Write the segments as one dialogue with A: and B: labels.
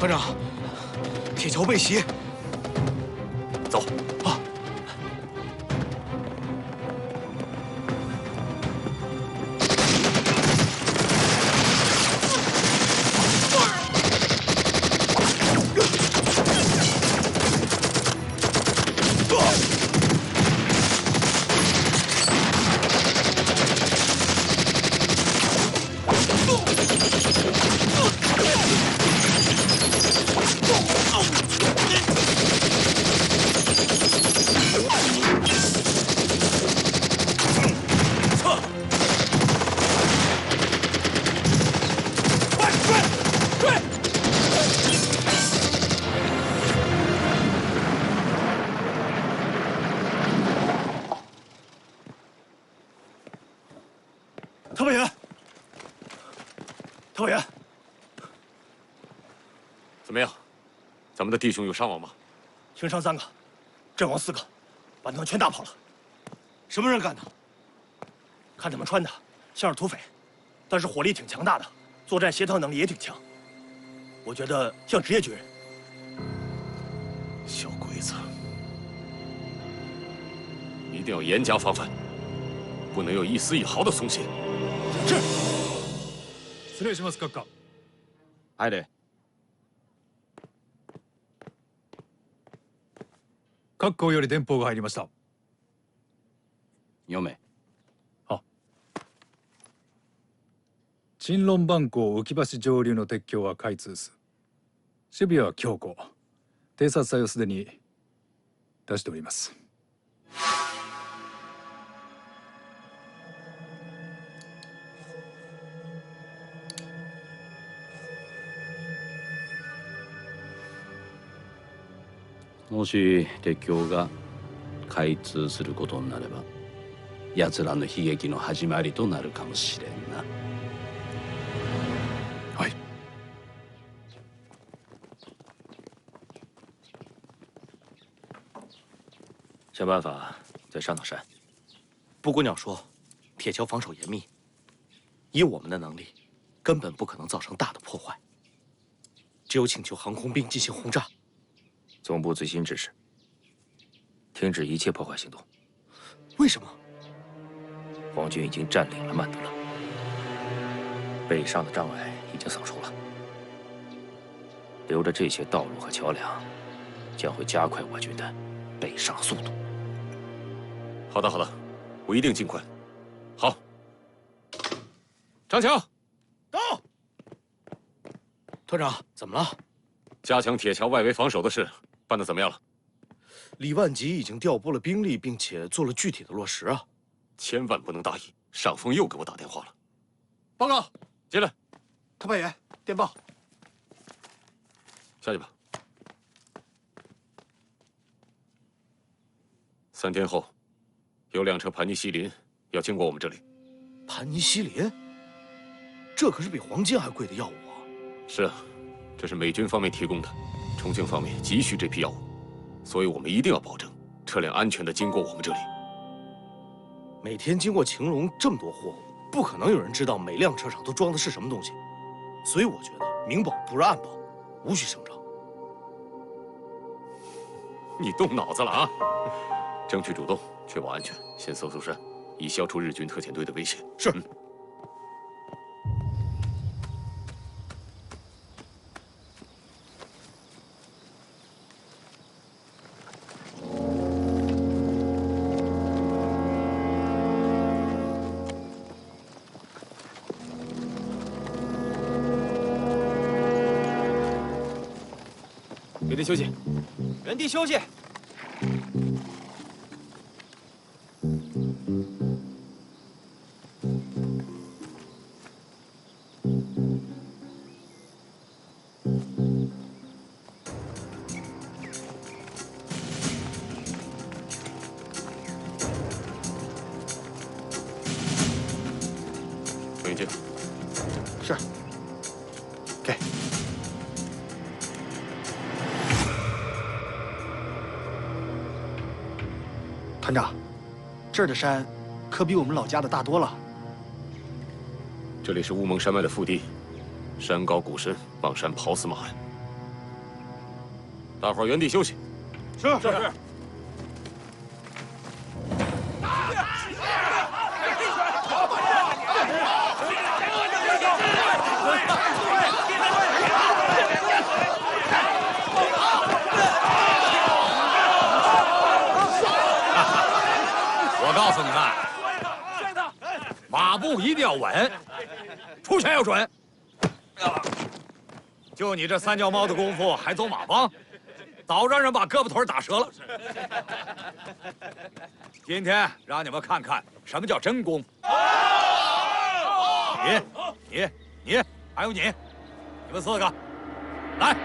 A: 团长，铁桥被袭，
B: 走。
A: 啊！
B: 特派员，特派员，
C: 怎么样？咱们的弟兄有伤亡吗？
B: 轻伤3个，阵亡4个，半团全打跑了。
A: 什么人干的？
B: 看他们穿的像是土匪，但是火力挺强大的，作战协调能力也挺强。我觉得像职业军人。
C: 小鬼子，一定要严加防范，不能有一丝一毫的松懈。
B: 是。
D: 失礼します閣下。
E: 入れ。
D: 各校より電報が入りました。
E: 読め。
D: 陳論番号浮橋上流の鉄橋は開通す。守備は強固。偵察隊をすでに出しております。
E: もし鉄橋が開通することになれば、奴らの悲劇の始まりとなるかもしれんな。
D: はい。
F: 想办法再上到山。布谷鸟说，铁桥防守严密，以我们的能力，根本不可能造成大的破坏。只有请求航空兵进行轰炸。
G: 总部最新指示：停止一切破坏行动。
F: 为什么？
G: 皇军已经占领了曼德勒，北上的障碍已经扫除了，留着这些道路和桥梁，将会加快我军的北上速度。
C: 好的，好的，我一定尽快。好，张强，
B: 到。
F: 团长，怎么了？
C: 加强铁桥外围防守的事办得怎么样了？
F: 李万吉已经调拨了兵力，并且做了具体的落实啊！
C: 千万不能大意。上峰又给我打电话了。
A: 报告，
C: 进来。
A: 特派员，电报。
C: 下去吧。3天后，有2车盘尼西林要经过我们这里。
F: 盘尼西林，这可是比黄金还贵的药物啊！
C: 是啊，这是美军方面提供的，重庆方面急需这批药物，所以我们一定要保证车辆安全地经过我们这里。
F: 每天经过晴隆这么多货物，不可能有人知道每辆车上都装的是什么东西，所以我觉得明保不如暗保，无需声张。
C: 你动脑子了啊！争取主动，确保安全，先搜山，以消除日军特遣队的威胁。
F: 是。
G: 原地休息。
A: 原地休息。
C: 望远镜。
A: 是。给。团长，这儿的山可比我们老家的大多了。
C: 这里是乌蒙山脉的腹地，山高谷深，望山刨死马鞍。大伙儿原地休息。
B: 是。
H: 我告诉你们，马步一定要稳，出拳要准。就你这三脚猫的功夫，还走马帮，早让人把胳膊腿打折了。今天让你们看看什么叫真功。你，还有你们4个，来。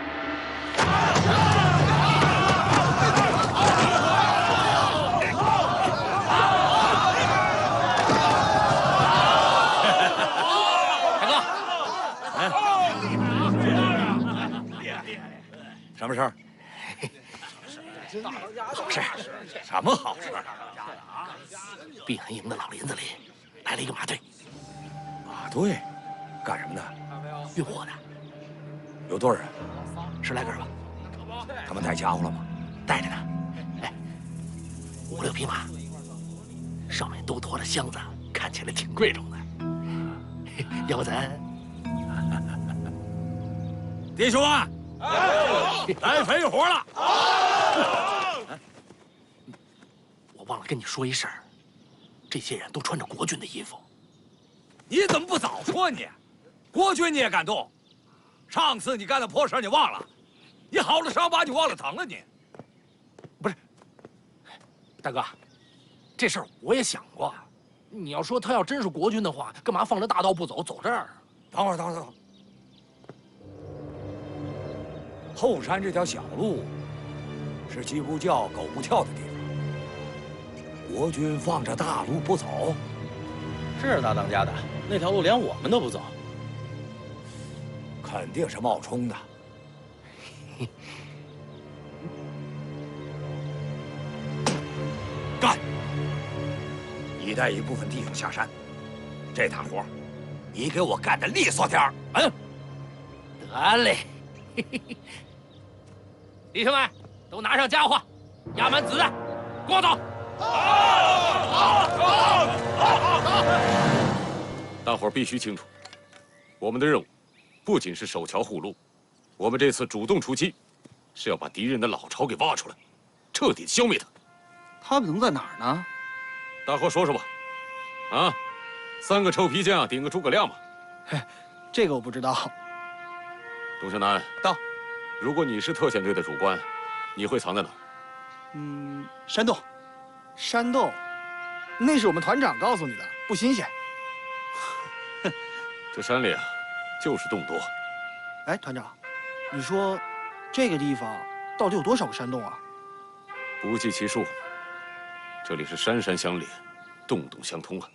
H: 什么事儿？
F: 好事。
H: 什么好事？
F: 碧痕营的老林子里来了一个马队。
H: 马队，干什么的？
F: 运货的。
H: 有多少人
F: ？10来个吧。
H: 他们带家伙了吗？
F: 带着呢。哎，5、6匹马，上面都驮着箱子，看起来挺贵重的。要不咱……
H: 弟兄们！来肥活了！
F: 我忘了跟你说一声，这些人都穿着国军的衣服。
H: 你怎么不早说你？国军你也敢动？上次你干的破事你忘了？你好了伤疤你忘了疼了你？
F: 不是，大哥，这事儿我也想过。你要说他要真是国军的话，干嘛放着大道不走，走这儿？
H: 等会儿。后山这条小路，是鸡不叫、狗不跳的地方。国军放着大路不走，
F: 是大当家的，那条路连我们都不走，
H: 肯定是冒充的。干！你带一部分弟兄下山，这摊活，你给我干得利索点儿。
F: 得嘞。弟兄们，都拿上家伙，压满子弹，跟我走！
C: 大伙儿必须清楚，我们的任务不仅是守桥护路，我们这次主动出击，是要把敌人的老巢给挖出来，彻底消灭它。
A: 他们能在哪儿呢？
C: 大伙说说吧。啊，3个臭皮匠顶个诸葛亮嘛？
A: 嘿，这个我不知道。
C: 董向南
A: 到。
C: 如果你是特遣队的主官，你会藏在哪儿？
A: 山洞。山洞，那是我们团长告诉你的，不新鲜。
C: 这山里啊，就是洞多。
A: 哎，团长，你说这个地方到底有多少个山洞啊？
C: 不计其数。这里是山山相连，洞洞相通啊。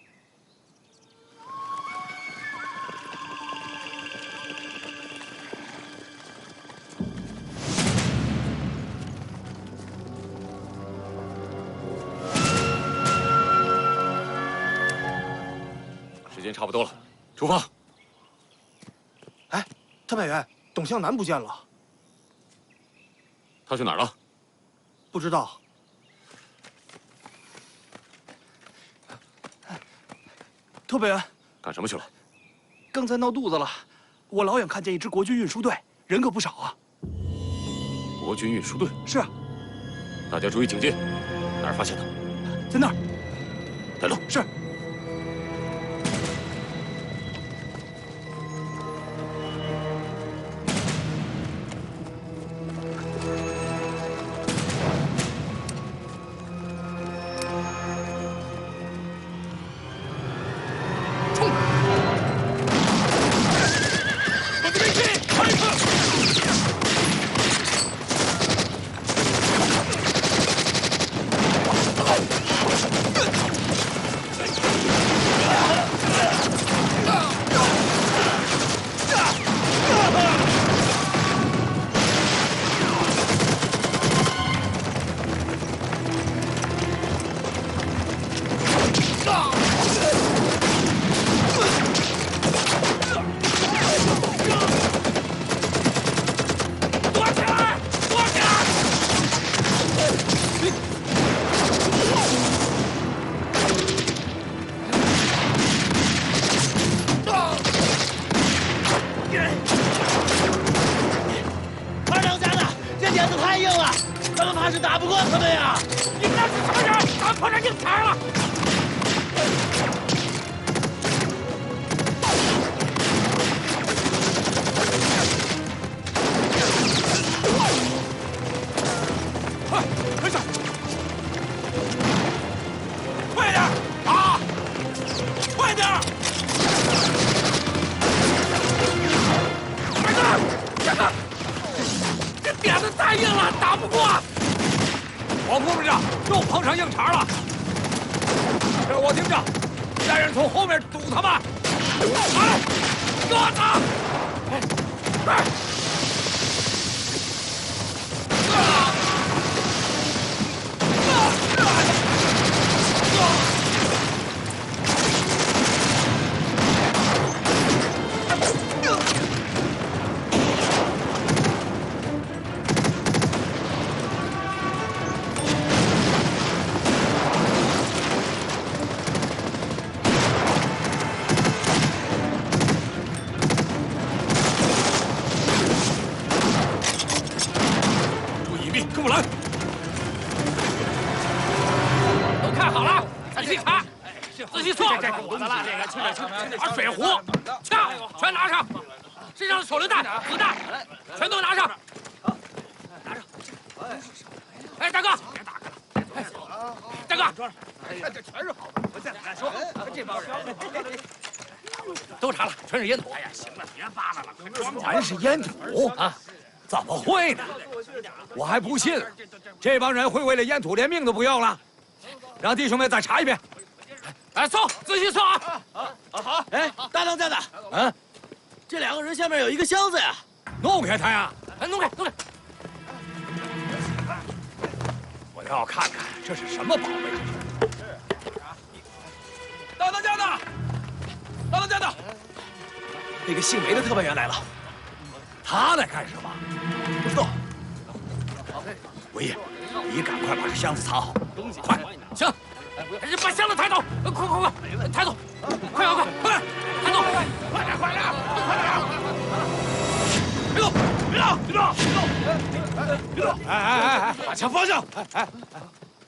C: 时间差不多了，出发。
A: 哎，特派员，董向南不见了。
C: 他去哪儿了？
A: 不知道。特派员，
C: 干什么去了？
A: 刚才闹肚子了，我老远看见一支国军运输队，人可不少啊。
C: 国军运输队？
A: 是啊。
C: 大家注意警戒，哪儿发现的？
A: 在那儿。
C: 带路。
A: 是。
F: 还是打不过他们呀！
H: 你们那是什么人？敢碰上硬茬了！快，快上！快点啊！快点！大哥，这点子太硬了，打不过。我摸不着，又碰上硬茬了。这我听着，带人从后面堵他们。哎，我操！哎！把水壶、枪全拿上，身上的手榴弹、子弹全都拿上。拿上。哎，大哥，别打开了。大哥，这全是好的。我再说，这帮人都查了，全是烟土。哎呀，行了，别扒拉了，快装起来。全是烟土啊？怎么会呢？我还不信了，这帮人会为了烟土连命都不要了。让弟兄们再查一遍。哎，送，仔细送啊！好。
F: 哎，大当家的，啊，这2个人下面有一个箱子呀，
H: 弄开它呀！
F: 哎，弄开，弄开。
H: 我要看看这是什么宝贝。大当家的，大当家的，
F: 那个姓梅的特派员来了，
H: 他来干什么？
F: 不知道。
H: 文义，你赶快把这箱子藏好，快，行。把箱子抬走！快，抬走！快，抬走！快点！别动！哎！把枪放下！哎，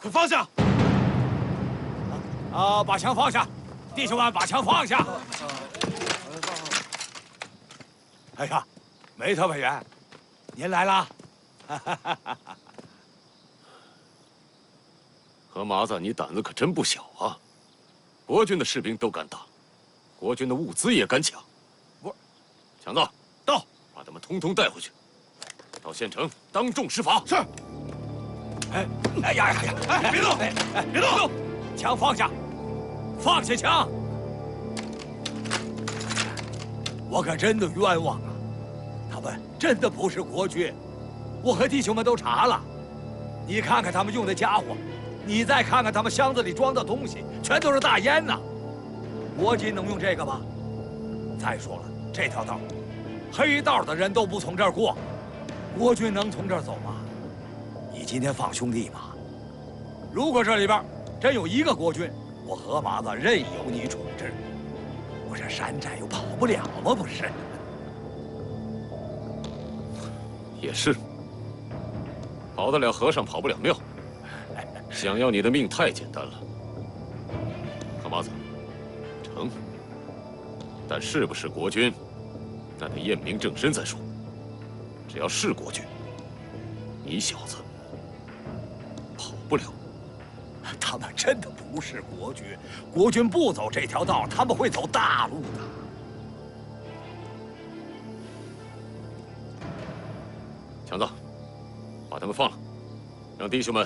H: 快放下！啊，把枪放下！弟兄们，把枪放下！哎呀，梅特派员，您来啦！
C: 何麻子，你胆子可真不小啊！国军的士兵都敢打，国军的物资也敢抢。
H: 不是，
C: 强子，到，把他们通通带回去，到县城当众施罚。
H: 是。哎呀！哎，别动！别动！枪放下！放下枪！我可真的冤枉啊！他们真的不是国军，我和弟兄们都查了。你看看他们用的家伙。你再看看他们箱子里装的东西，全都是大烟呐！国军能用这个吗？再说了，这条道，黑道的人都不从这儿过，国军能从这儿走吗？你今天放兄弟吗？如果这里边真有一个国军，我何麻子任由你处置。我这山寨又跑不了吗？不是？
C: 也是，跑得了和尚跑不了庙。想要你的命太简单了，何麻子，成。但是不是国军，那得验明正身再说。只要是国军，你小子跑不了。
H: 他们真的不是国军，国军不走这条道，他们会走大路的。
C: 强子，把他们放了，让弟兄们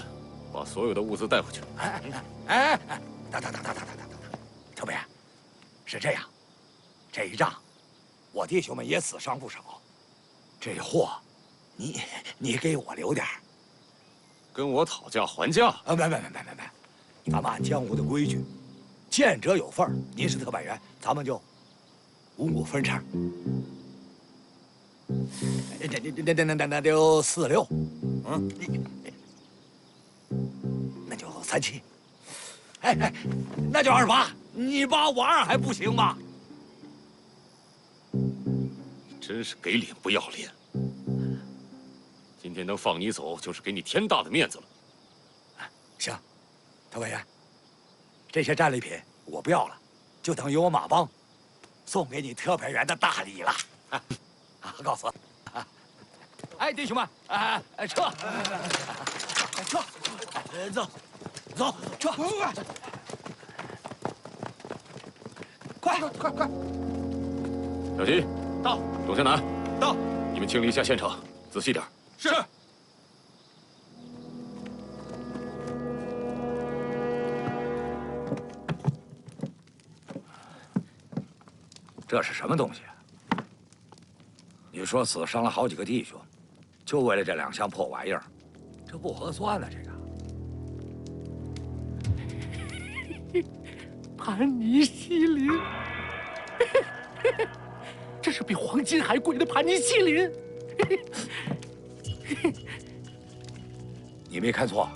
C: 把所有的物资带回去。
H: 等，特别，是这样，这一仗，我弟兄们也死伤不少。这货，你给我留点儿。
C: 跟我讨价还价？
H: 没，咱们按江湖的规矩，见者有份儿。您是特派员，咱们就5-5分成。那就4-6，那就3-7，那就2-8。你8我2还不行吗？
C: 真是给脸不要脸！今天天能放你走，就是给你天大的面子了。
H: 行，特派员，这些战利品我不要了，就等于我马帮送给你特派员的大礼了。告辞。哎，弟兄们，撤！撤！走，撤！快！
C: 小心！
B: 到。
C: 董向南，
B: 到。
C: 你们清理一下现场，仔细点。
B: 是。
H: 这是什么东西啊？你说死伤了好几个弟兄，就为了这2箱破玩意儿，这不合算呢。这个
I: 盘尼西林，这是比黄金还贵的盘尼西林。
H: 你没看错，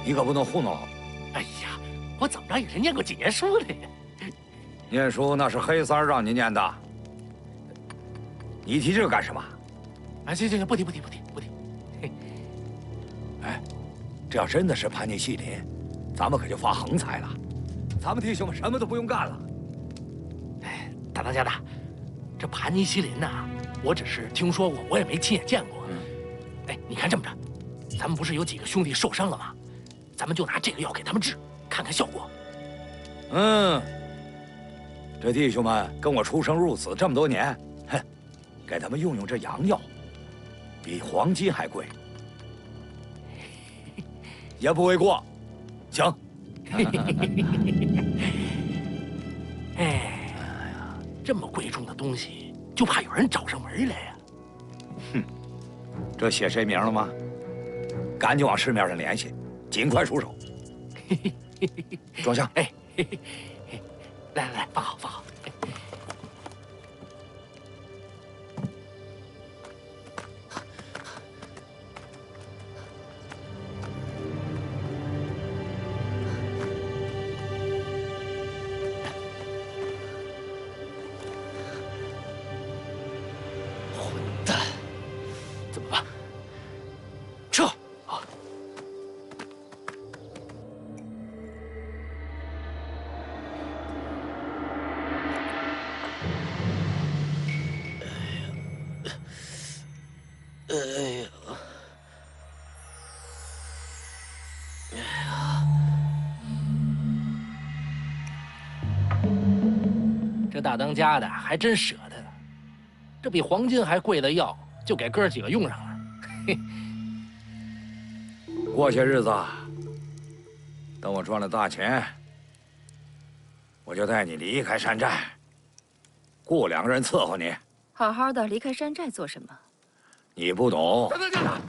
H: 你可不能糊弄老子。
I: 哎呀，我怎么着也是念过几年书的呀。
H: 念书那是黑三儿让你念的，你提这个干什么？
I: 行，不提。
H: 哎，这要真的是盘尼西林，咱们可就发横财了，咱们弟兄们什么都不用干了。
I: 哎，大当家的，这盘尼西林呐，我只是听说过，我也没亲眼见过。哎，你看这么着，咱们不是有几个兄弟受伤了吗？咱们就拿这个药给他们治，看看效果。
H: 这弟兄们跟我出生入死这么多年，哼，给他们用用这洋药，比黄金还贵，也不为过。行。
I: 哎呀，这么贵重的东西，就怕有人找上门来呀。
H: 哼，这写谁名了吗？赶紧往市面上联系，尽快出手。装箱。
I: 哎，来，放好。混蛋，怎么办？撤！啊！这大当家的还真舍得，这比黄金还贵的药就给哥几个用上了。嘿，
H: 过些日子，等我赚了大钱，我就带你离开山寨，雇2个人伺候你。
J: 好好的离开山寨做什么？
H: 你不懂。
I: 大当家的。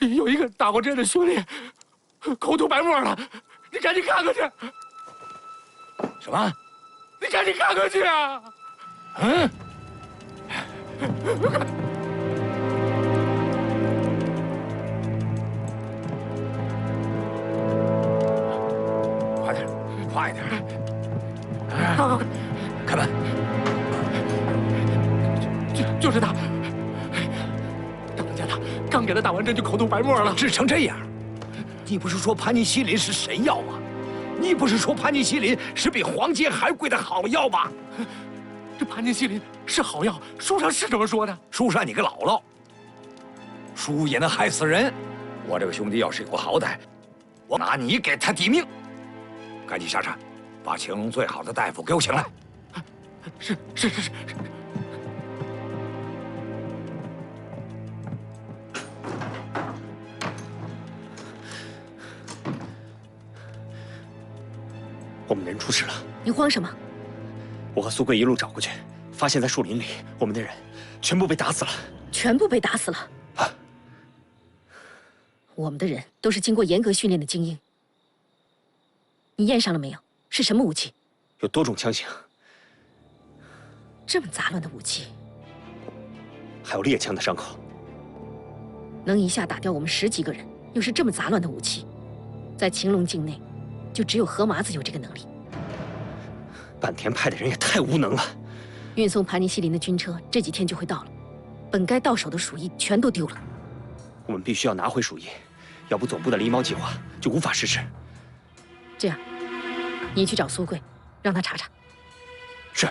I: 有一个打过针的兄弟，口吐白沫了，你赶紧看看去。
H: 什么？
I: 你赶紧看看去啊！
H: 快点！
I: 快！
H: 开门！
I: 就是他，大当家的，刚给他打完针就口吐白沫了，
H: 治成这样。你不是说盘尼西林是神药吗？你不是说盘尼西林是比黄金还贵的好药吗？
I: 这盘尼西林是好药，书上是这么说的。
H: 书上你个姥姥，书也能害死人。我这个兄弟要是有好歹，我拿你给他抵命。赶紧下山，把青龙最好的大夫给我请来。
I: 是。
B: 我们的人出事了。
J: 你慌什么？
B: 我和苏贵一路找过去，发现在树林里，我们的人全部被打死了。
J: 全部被打死了。我们的人都是经过严格训练的精英。你验上了没有？是什么武器？
B: 有多种枪型，
J: 这么杂乱的武器，
B: 还有猎枪的伤口，
J: 能一下打掉我们10几个人，又是这么杂乱的武器，在秦龙境内，就只有何麻子有这个能力。
F: 坂田派的人也太无能了。
J: 运送盘尼西林的军车这几天就会到了，本该到手的鼠疫全都丢了。
F: 我们必须要拿回鼠疫，要不总部的狸猫计划就无法实施。
J: 这样，你去找苏贵，让他查查。
F: 是。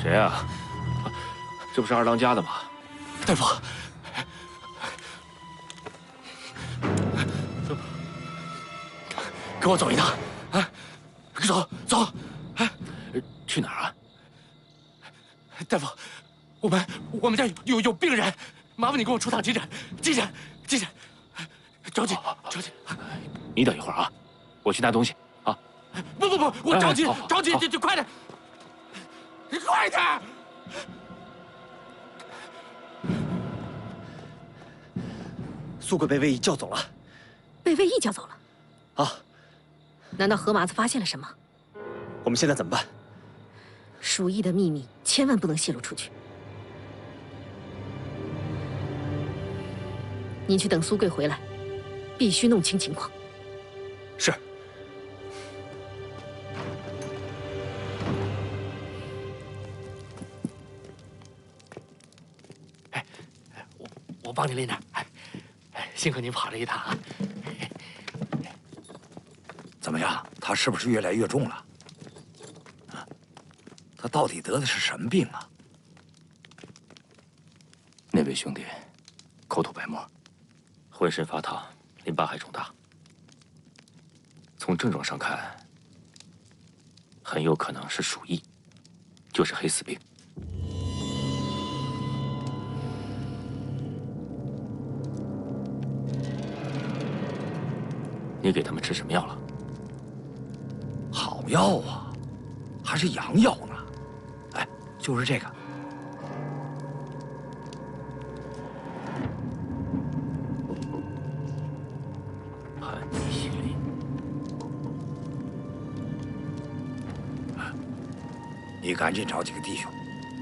G: 谁啊？这不是二当家的吗？
I: 大夫，跟我走一趟，啊，走，哎，
G: 去哪儿啊？
I: 大夫，我们家有病人，麻烦你给我出趟急诊，着急。
G: 你等一会儿啊，我去拿东西啊。
I: 不，我着急，就快点，你快点！
F: 苏贵被魏毅叫走了。
J: 被魏毅叫走了？
F: 啊！
J: 难道何麻子发现了什么？
F: 我们现在怎么办？
J: 鼠疫的秘密千万不能泄露出去。你去等苏贵回来，必须弄清情况。
F: 是。
I: 我帮你拎着。幸亏你跑这一趟啊！
H: 怎么样？他是不是越来越重了？啊，他到底得的是什么病啊？
G: 那位兄弟，口吐白沫，浑身发烫，淋巴还肿大。从症状上看，很有可能是鼠疫，就是黑死病。你给他们吃什么药了？
H: 好药啊，还是洋药呢。哎，就是这个。
G: 盘尼西林。
H: 你赶紧找几个弟兄，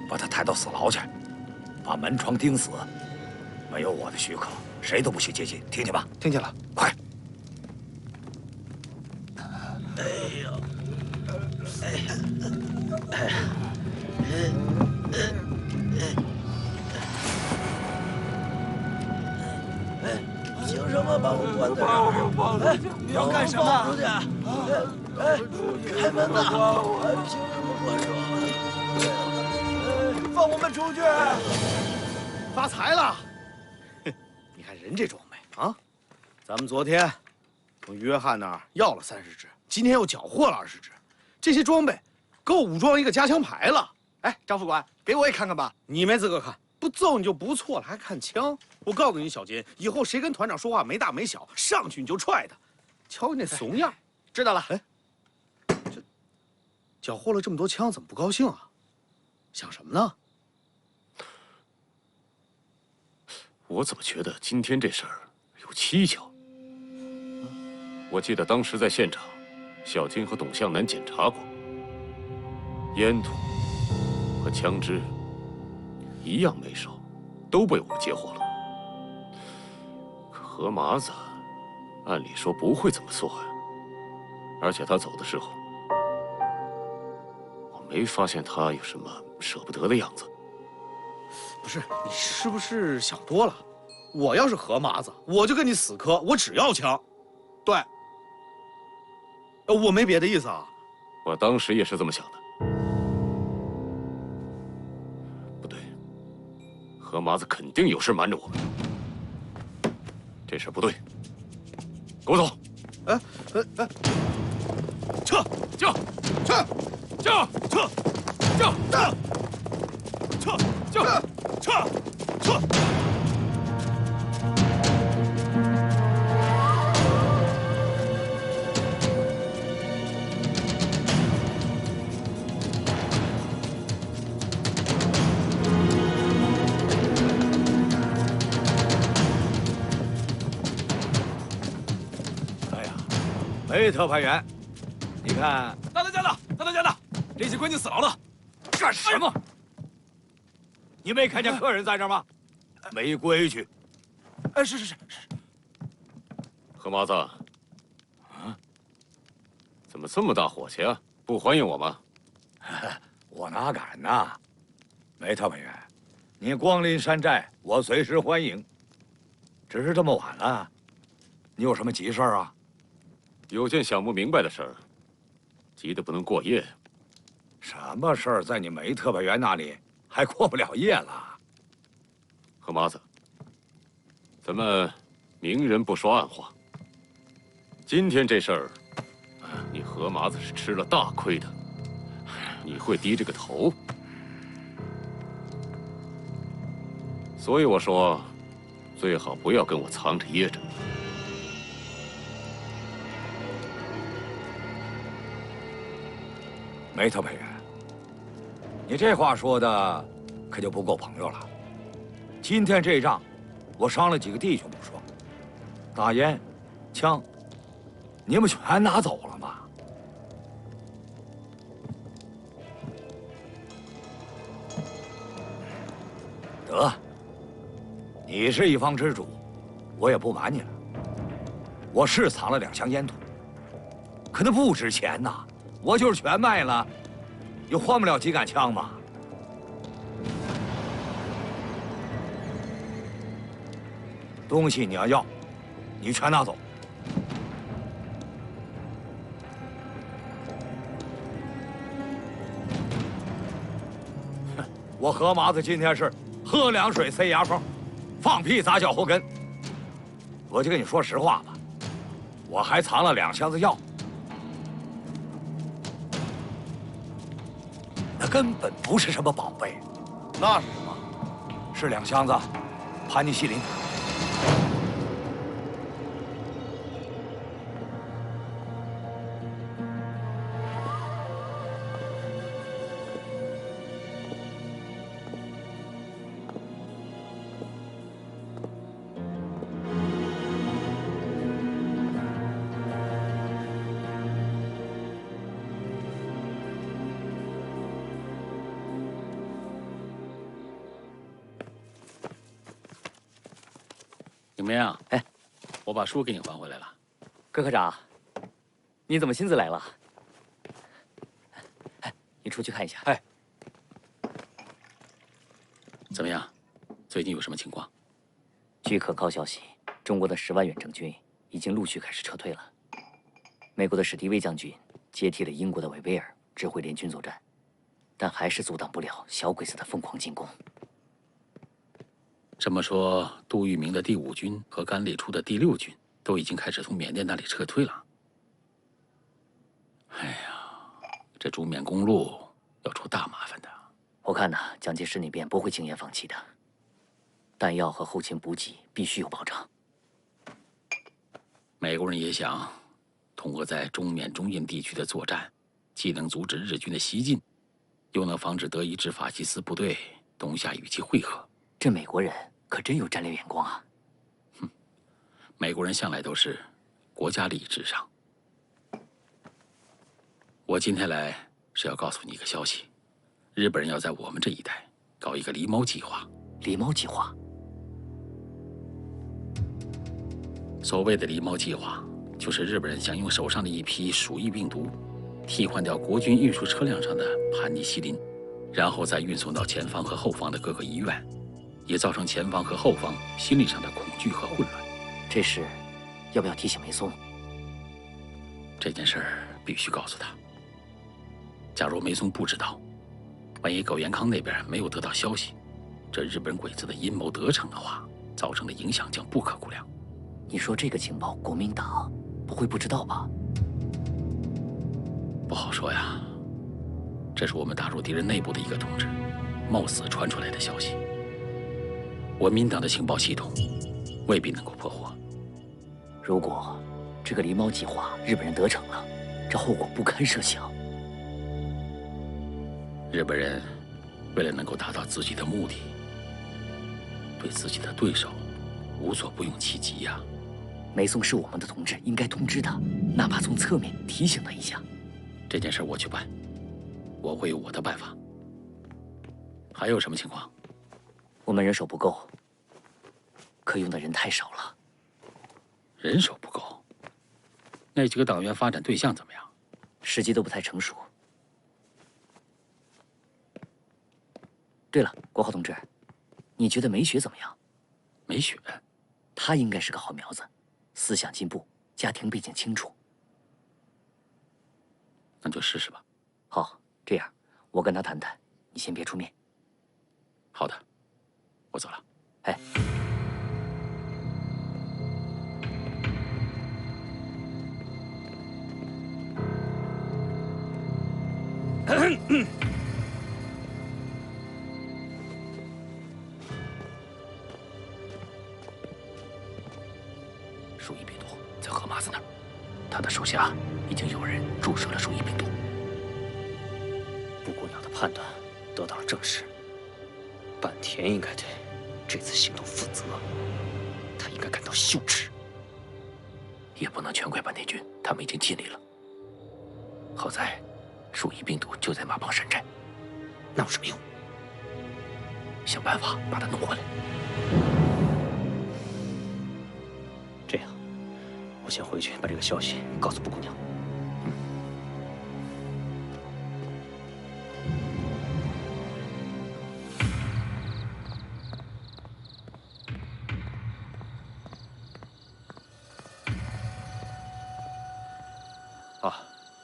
H: 把他抬到死牢去，把门窗钉死。没有我的许可，谁都不许接近，听见吧？
A: 听见了，
H: 快！
K: 凭什么把我关在这儿？
A: 你要干什么？
K: 出去！开门呐！凭什么关着我？放我们出去！
A: 发财了！你看人这装备啊，咱们昨天从约翰那儿要了30支，今天又缴获了20支，这些装备够武装一个加强排了。哎，张副官，给我也看看吧。你没资格看，不揍你就不错了，还看枪？我告诉你，小金，以后谁跟团长说话没大没小，上去你就踹他。瞧你那怂样，知道了。哎，这缴获了这么多枪，怎么不高兴啊？想什么呢？
C: 我怎么觉得今天这事儿有蹊跷？我记得当时在现场，小金和董向南检查过，烟土和枪支一样没收，都被我们截获了。可何麻子按理说不会这么做呀，而且他走的时候，我没发现他有什么舍不得的样子。
A: 不是，你是不是想多了？我要是何麻子，我就跟你死磕，我只要枪。对，我没别的意思啊。
C: 我当时也是这么想的。不对，何麻子肯定有事瞒着我们，这事不对，给我走！
A: 撤！
C: 叫！
A: 撤！
C: 叫！
A: 撤！
C: 叫！
A: 撤！
C: 叫！
A: 撤！
H: 梅特派员，你看，
B: 大当家的，大当家的，这些官军死牢了。
H: 干什么？你没看见客人在这儿吗？没规矩。
B: 哎，是。
C: 何麻子，怎么这么大火气啊？不欢迎我吗？
H: 我哪敢呐！梅特派员，你光临山寨，我随时欢迎。只是这么晚了，你有什么急事儿啊？
C: 有件想不明白的事儿，急得不能过夜。
H: 什么事儿在你梅特派员那里还过不了夜了？
C: 何麻子，咱们明人不说暗话。今天这事儿，你何麻子是吃了大亏的。你会低这个头？所以我说，最好不要跟我藏着掖着。
H: 梅特派员，你这话说的可就不够朋友了。今天这仗，我伤了几个弟兄不说，大烟、枪，你们全拿走了吗？得，你是一方之主，我也不瞒你了。我是藏了2箱烟土，可那不值钱呐。我就是全卖了，也换不了几杆枪嘛。东西你要，你全拿走。我何麻子今天是喝凉水塞牙缝，放屁砸脚后跟。我就跟你说实话吧，我还藏了2箱子药。那根本不是什么宝贝，
A: 那是什么？
H: 是2箱子盘尼西林。
E: 怎么样？哎，我把书给你还回来了。
L: 葛科长，你怎么亲自来了？哎，你出去看一下。
E: 哎，怎么样？最近有什么情况？
L: 据可靠消息，中国的10万远征军已经陆续开始撤退了。美国的史迪威将军接替了英国的韦威尔，指挥联军作战，但还是阻挡不了小鬼子的疯狂进攻。
E: 这么说，杜聿明的第5军和甘列初的第6军都已经开始从缅甸那里撤退了。哎呀，这中缅公路要出大麻烦的。
L: 我看呢，蒋介石那边不会轻言放弃的，弹药和后勤补给必须有保障。
E: 美国人也想通过在中缅中印地区的作战，既能阻止日军的西进，又能防止德意志法西斯部队东下与其会合。
L: 这美国人可真有战略眼光啊！
E: 哼，美国人向来都是国家利益至上。我今天来是要告诉你一个消息：日本人要在我们这一带搞一个狸猫计划。
L: 狸猫计划？
E: 所谓的狸猫计划，就是日本人想用手上的一批鼠疫病毒，替换掉国军运输车辆上的盘尼西林，然后再运送到前方和后方的各个医院。也造成前方和后方心理上的恐惧和混乱。
L: 这事要不要提醒梅松？
E: 这件事儿必须告诉他。假如梅松不知道，万一苟延康那边没有得到消息，这日本鬼子的阴谋得逞的话，造成的影响将不可估量。
L: 你说这个情报，国民党不会不知道吧？
E: 不好说呀，这是我们打入敌人内部的一个同志冒死传出来的消息。国民党的情报系统未必能够破获。
L: 如果这个狸猫计划日本人得逞了，这后果不堪设想。
E: 日本人为了能够达到自己的目的，对自己的对手无所不用其极呀。
L: 梅松是我们的同志，应该通知他，哪怕从侧面提醒他一下。
E: 这件事我去办，我会有我的办法。还有什么情况？
L: 我们人手不够，可用的人太少了。
E: 人手不够？那几个党员发展对象怎么样？
L: 时机都不太成熟。对了，国豪同志，你觉得梅雪怎么样？
E: 梅雪，
L: 她应该是个好苗子，思想进步，家庭背景清楚。
E: 那就试试吧。
L: 好，这样我跟她谈谈，你先别出面。
E: 好的，我走了。
L: 哎。
I: 鼠疫病毒在河麻子那儿，他的手下已经有人注射了鼠疫病毒。
F: 布谷鸟的判断得到了证实，坂田应该对这次行动负责，他应该感到羞耻。
I: 也不能全怪坂田军，他们已经尽力了。好在，鼠疫病毒就在马帮山寨，
F: 那有什么用？
I: 想办法把它弄回来。
F: 这样，我先回去把这个消息告诉布谷鸟。
M: 啊，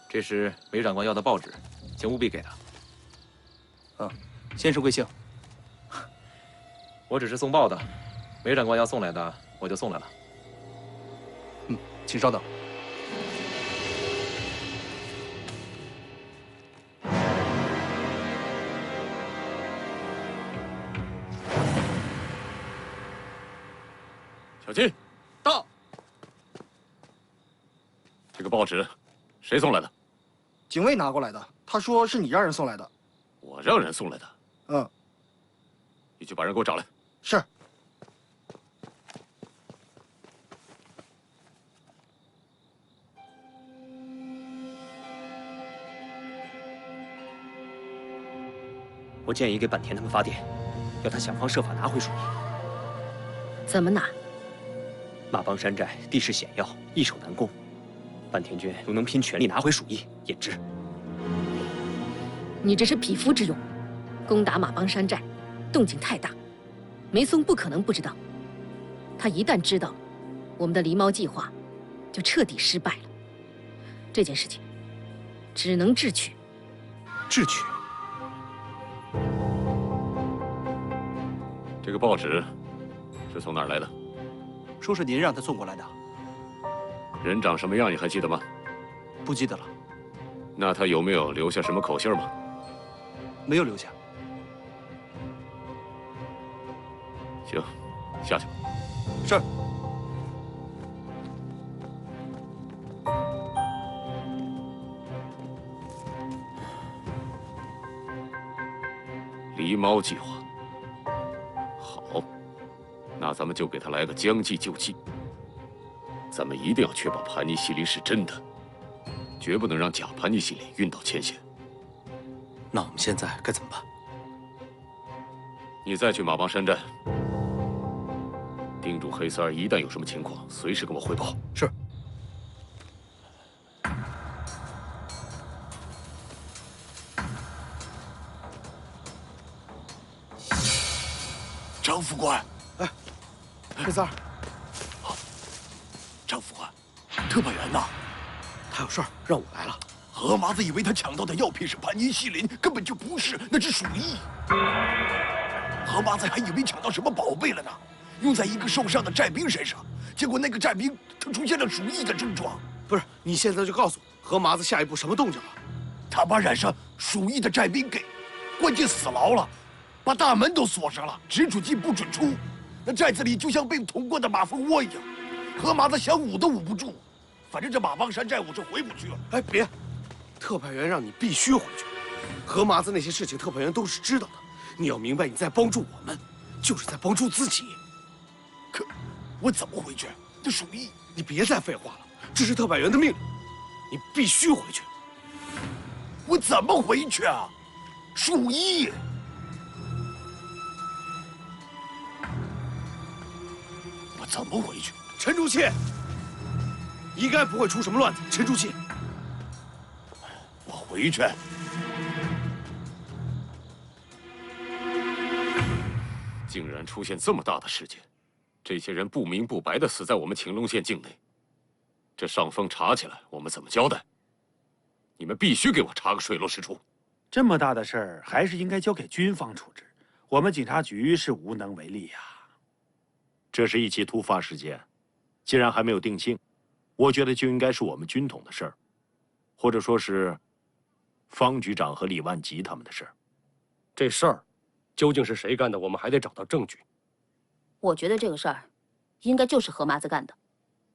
M: 这是梅长官要的报纸，请务必给他。
B: 先生贵姓？
M: 我只是送报的，梅长官要送来的，我就送来了。
B: 请稍等。
C: 小金，
B: 到。
C: 这个报纸谁送来的？
N: 警卫拿过来的，他说是你让人送来的。
C: 我让人送来的。
N: 嗯。
C: 你去把人给我找来。
N: 是。
F: 我建议给坂田他们发电，要他想方设法拿回鼠疫。
J: 怎么拿？
F: 马帮山寨地势险要，易守难攻，坂田军如能拼全力拿回鼠疫，也值。
J: 你这是匹夫之勇，攻打马帮山寨，动静太大，梅松不可能不知道。他一旦知道，我们的狸猫计划就彻底失败了。这件事情只能智取。
F: 智取？
C: 这个报纸是从哪儿来的？
B: 说是您让他送过来的。
C: 人长什么样你还记得吗？
B: 不记得了。
C: 那他有没有留下什么口信吗？
B: 没有留下。
C: 行，下去吧。
B: 是。
C: 狸猫计划，好，那咱们就给他来个将计就计。咱们一定要确保盘尼西林是真的，绝不能让假盘尼西林运到前线。
F: 那我们现在该怎么办？
C: 你再去马帮山寨，叮嘱黑三儿，一旦有什么情况，随时跟我汇报。
B: 是。
O: 张副官，
N: 哎，黑三儿，
O: 张副官，特派员呢？
F: 他有事儿，让我来了。
O: 河麻子以为他抢到的药品是盘尼西林，根本就不是，那是鼠疫。河麻子还以为抢到什么宝贝了呢，用在一个受伤的寨兵身上，结果那个寨兵他出现了鼠疫的症状。
A: 不是，你现在就告诉我，河麻子下一步什么动静了？
O: 他把染上鼠疫的寨兵给关进死牢了，把大门都锁上了，只准进不准出。那寨子里就像被捅过的马蜂窝一样，河麻子想捂都捂不住。反正这马帮山寨我是回不去了。
A: 哎，别！特派员让你必须回去。河麻子那些事情，特派员都是知道的。你要明白，你在帮助我们，就是在帮助自己。
O: 可我怎么回去？这鼠疫
A: 你别再废话了，这是特派员的命令，你必须回去。
O: 我怎么回去啊？鼠疫！我怎么回去？
A: 沉住气，应该不会出什么乱子。沉住气。
O: 我回去。
C: 竟然出现这么大的事件，这些人不明不白的死在我们晴隆县境内，这上峰查起来，我们怎么交代？你们必须给我查个水落石出。
P: 这么大的事儿，还是应该交给军方处置，我们警察局是无能为力呀。
Q: 这是一起突发事件，既然还没有定性，我觉得就应该是我们军统的事儿，或者说是方局长和李万吉他们的事儿。
R: 这事儿究竟是谁干的，我们还得找到证据。
S: 我觉得这个事儿应该就是何麻子干的，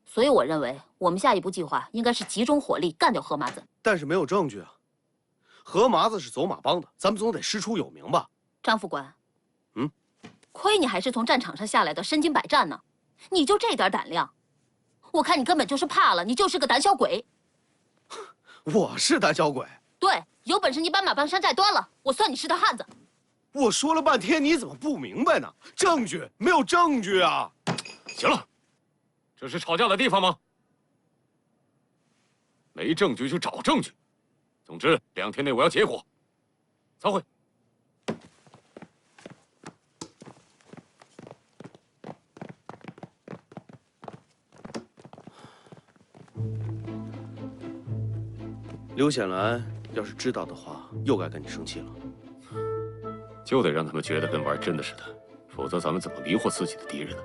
S: 所以我认为我们下一步计划应该是集中火力干掉何麻子。
A: 但是没有证据啊，何麻子是走马帮的，咱们总得师出有名吧？
S: 张副官，亏你还是从战场上下来的，身经百战呢，你就这点胆量，我看你根本就是怕了，你就是个胆小鬼。
A: 我是胆小鬼？
S: 对，有本事你把马帮山寨端了，我算你是条汉子。
A: 我说了半天，你怎么不明白呢？证据没有证据啊！
C: 行了，这是吵架的地方吗？没证据就找证据。总之，2天内我要结果。散会。
A: 刘显兰要是知道的话，又该跟你生气了。
C: 就得让他们觉得跟玩真的似的，否则咱们怎么迷惑自己的敌人呢？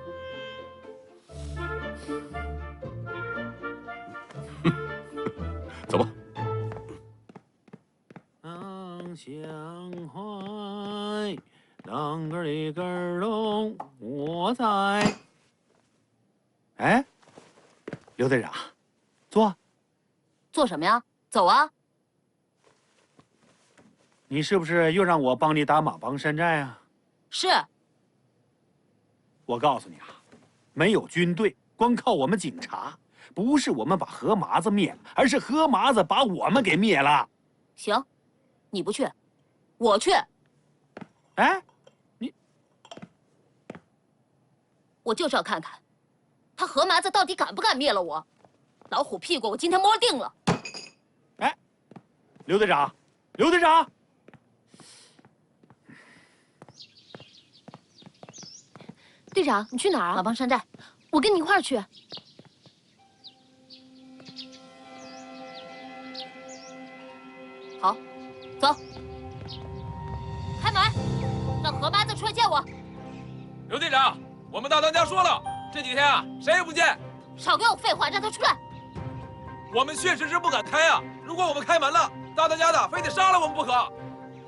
C: 走吧。
P: 相怀，啷个里个咚，我在。哎，刘队长，坐。
S: 做什么呀？走啊！
P: 你是不是又让我帮你打马帮山寨啊？
S: 是。
P: 我告诉你啊，没有军队，光靠我们警察，不是我们把何麻子灭了，而是何麻子把我们给灭了。
S: 行，你不去，我去。
P: 哎，
S: 我就是要看看，他何麻子到底敢不敢灭了我。老虎屁股，我今天摸定了。
P: 哎，刘队长，刘队长。
S: 队长，你去哪儿啊？马帮山寨，我跟你一块儿去。好，走。开门，让何麻子出来见我。
M: 刘队长，我们大当家说了，这几天啊，谁也不见。
S: 少给我废话，让他出来。
M: 我们确实是不敢开啊！如果我们开门了，大当家的非得杀了我们不可。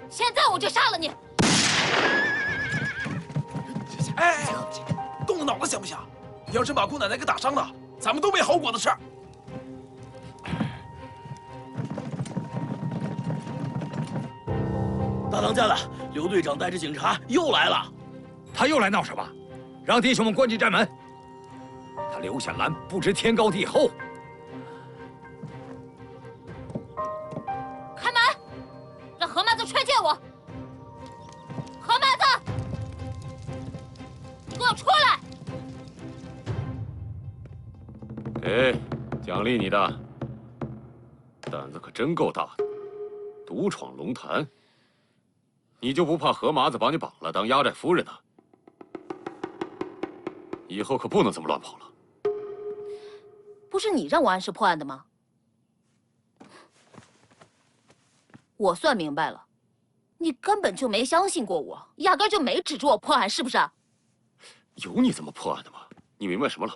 S: 现在我就杀了你！
M: 哎，动了脑子想不想？要是把姑奶奶给打伤了，咱们都没好果子吃。
F: 大当家的，刘队长带着警察又来了。
H: 他又来闹什么？让弟兄们关进寨门。他刘显兰不知天高地厚。
S: 开门，让何麻子出来见我。何麻子，你给我出来！
C: 哎，奖励你的，胆子可真够大的，独闯龙潭。你就不怕何麻子把你绑了当压寨夫人呢？以后可不能这么乱跑了。
S: 不是你让我按时破案的吗？我算明白了，你根本就没相信过我，压根就没指着我破案，是不是？
C: 有你这么破案的吗？你明白什么了？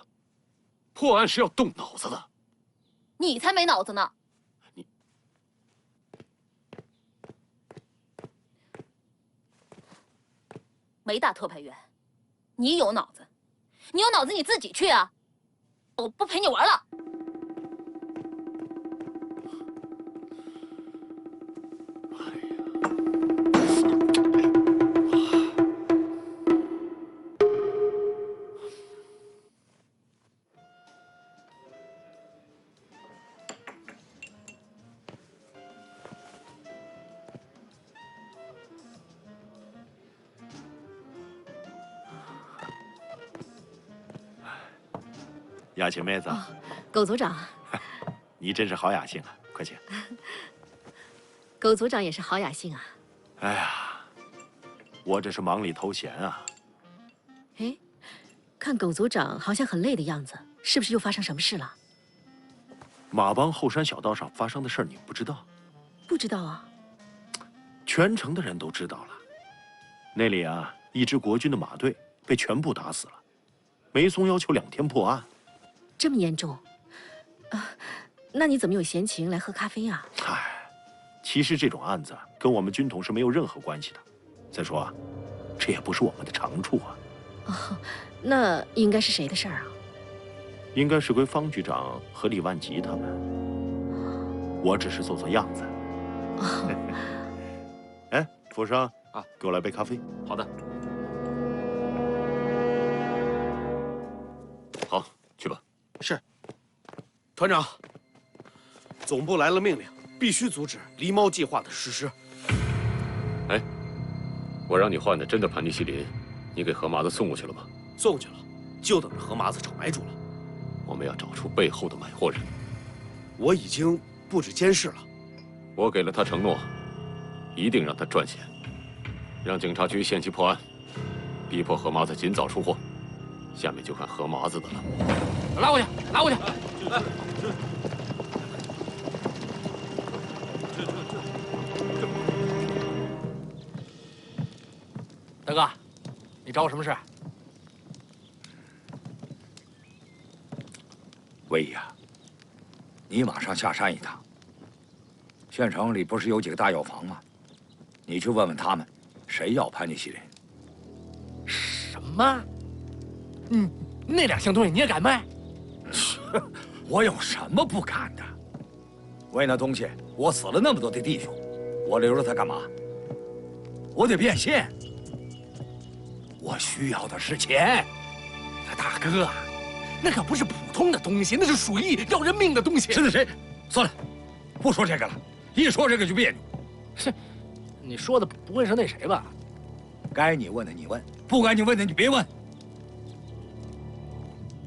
C: 破案是要动脑子的。
S: 你才没脑子呢！没大特派员，你有脑子，你有脑子你自己去啊！我不陪你玩了。
Q: 雅琴妹子，
J: 狗组长，
Q: 你真是好雅兴啊！快请。
J: 狗组长也是好雅兴啊。
Q: 哎呀，我这是忙里偷闲啊。
J: 哎，看狗组长好像很累的样子，是不是又发生什么事了？
Q: 马帮后山小道上发生的事儿，你不知道？
J: 不知道啊。
Q: 全城的人都知道了。那里啊，一支国军的马队被全部打死了。梅松要求2天破案。
J: 这么严重？啊，那你怎么有闲情来喝咖啡啊？
Q: 唉，其实这种案子跟我们军统是没有任何关系的。再说啊，这也不是我们的长处啊。
J: 哦，那应该是谁的事儿啊？
Q: 应该是归方局长和李万吉他们。我只是做做样子。哎，福生啊，给我来杯咖啡。
C: 好的。好，去吧。
A: 是。团长，总部来了命令，必须阻止狸猫计划的实施。
C: 哎，我让你换的真的盘尼西林，你给何麻子送过去了吗？
A: 送去了，就等着何麻子找买主了。
C: 我们要找出背后的买货人。
A: 我已经布置监视了。
C: 我给了他承诺，一定让他赚钱，让警察局限期破案，逼迫何麻子尽早出货。下面就看何麻子的了。
I: 拉过去，拉过去。大哥，你找我什么事？
O: 魏呀，你马上下山一趟。县城里不是有几个大药房吗？你去问问他们，谁要盘尼西林？
I: 什么？那2箱东西你也敢卖？
O: 我有什么不敢的？为那东西，我死了那么多的弟兄，我留着它干嘛？我得变现。我需要的是钱。
I: 大哥，那可不是普通的东西，那是属于要人命的东西。
O: 是谁？算了，不说这个了，一说这个就别扭。
I: 是，你说的不会是那谁吧？
O: 该你问的你问，不该你问的你别问。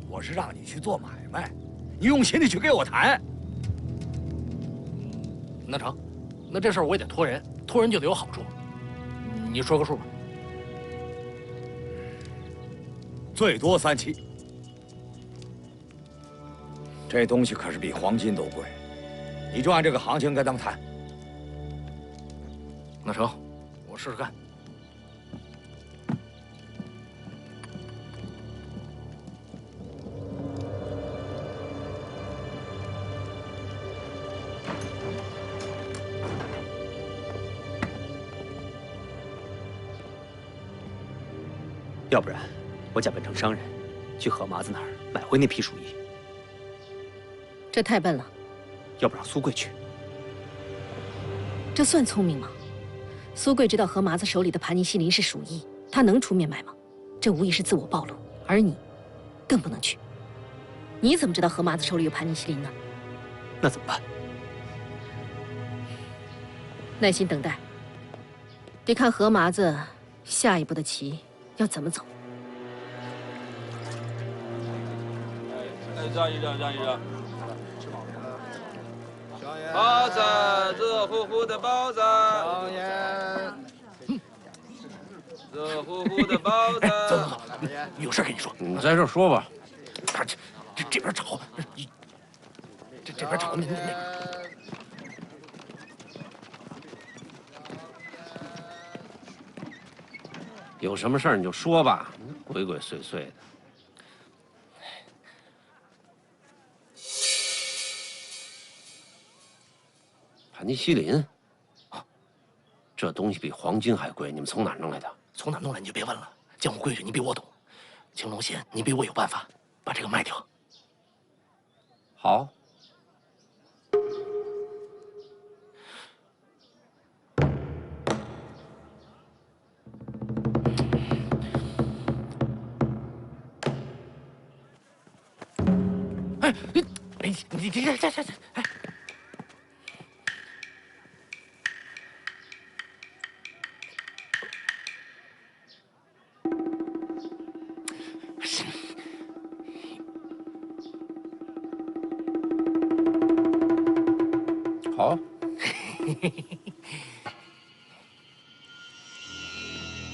O: 我是让你去做买卖，你用心的去给我谈。
I: 那成，那这事儿我也得托人，托人就得有好处。你说个数吧。
O: 最多3期。这东西可是比黄金都贵，你就按这个行情跟他们谈。
I: 那成，我试试看。
F: 要不然，我假扮成商人，去何麻子那儿买回那批鼠疫。
J: 这太笨了。
F: 要不让苏贵去？
J: 这算聪明吗？苏贵知道何麻子手里的盘尼西林是鼠疫，他能出面买吗？这无疑是自我暴露。而你，更不能去。你怎么知道何麻子手里有盘尼西林呢？
F: 那怎么办？
J: 耐心等待。得看何麻子下一步的棋要怎么走。
T: 让一让，让一让。包子，热乎乎的包子。香烟。热乎乎的包子。
I: 走，有事跟你说。
R: 你在这说吧。
I: 这边吵，这边吵，那边。
R: 有什么事儿你就说吧，鬼鬼祟祟的。盘尼西林，啊，这东西比黄金还贵，你们从哪儿弄来的？
I: 从哪儿弄来你就别问了，江湖规矩你比我懂，青龙县你比我有办法把这个卖掉。
R: 好。
I: 你这，哎。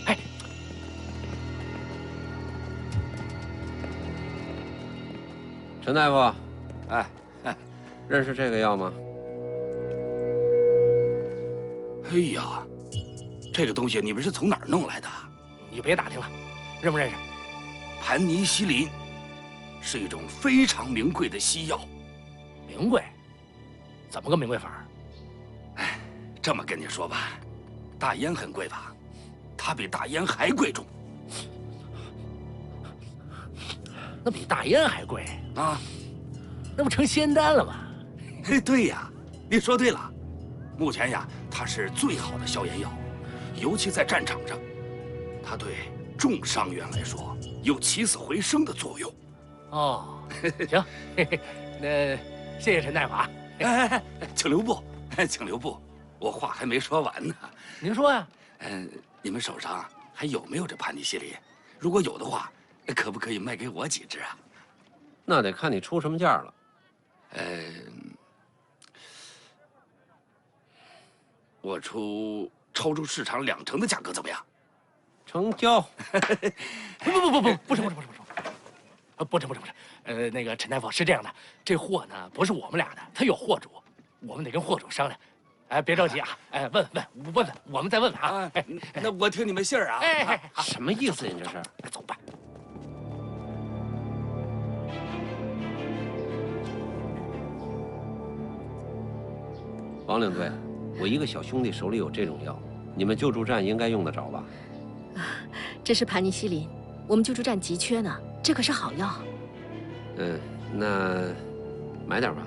I: 哎，
R: 陈大夫，哎，认识这个药吗？
U: 哎呀，这个东西你们是从哪儿弄来的？
I: 你别打听了，认不认识？
U: 盘尼西林是一种非常名贵的西药。
I: 名贵？怎么个名贵法？
U: 哎，这么跟你说吧，大烟很贵吧？它比大烟还贵重。
I: 那比大烟还贵
U: 啊？
I: 那不成仙丹了吗？
U: 对呀，你说对了。目前呀，它是最好的消炎药，尤其在战场上，它对重伤员来说有起死回生的作用。
I: 哦，行，那谢谢陈大夫啊。
U: 哎，请留步，请留步，我话还没说完呢。
I: 您说呀？
U: 你们手上还有没有这盘尼西林？如果有的话，可不可以卖给我几支啊？
R: 那得看你出什么价了。
U: 我超出市场2成的价格怎么样？
R: 成交。
I: 不成。那个陈大夫是这样的，这货呢不是我们俩的，他有货主，我们得跟货主商量。哎，别着急啊，哎，问，我们再问问啊。哎，
U: 那我听你们信儿啊。
I: 哎，
R: 什么意思？你这是？
I: 走吧。
R: 王领队，我一个小兄弟手里有这种药，你们救助站应该用得着吧？
J: 这是盘尼西林，我们救助站急缺呢，这可是好药。
R: 那买点吧。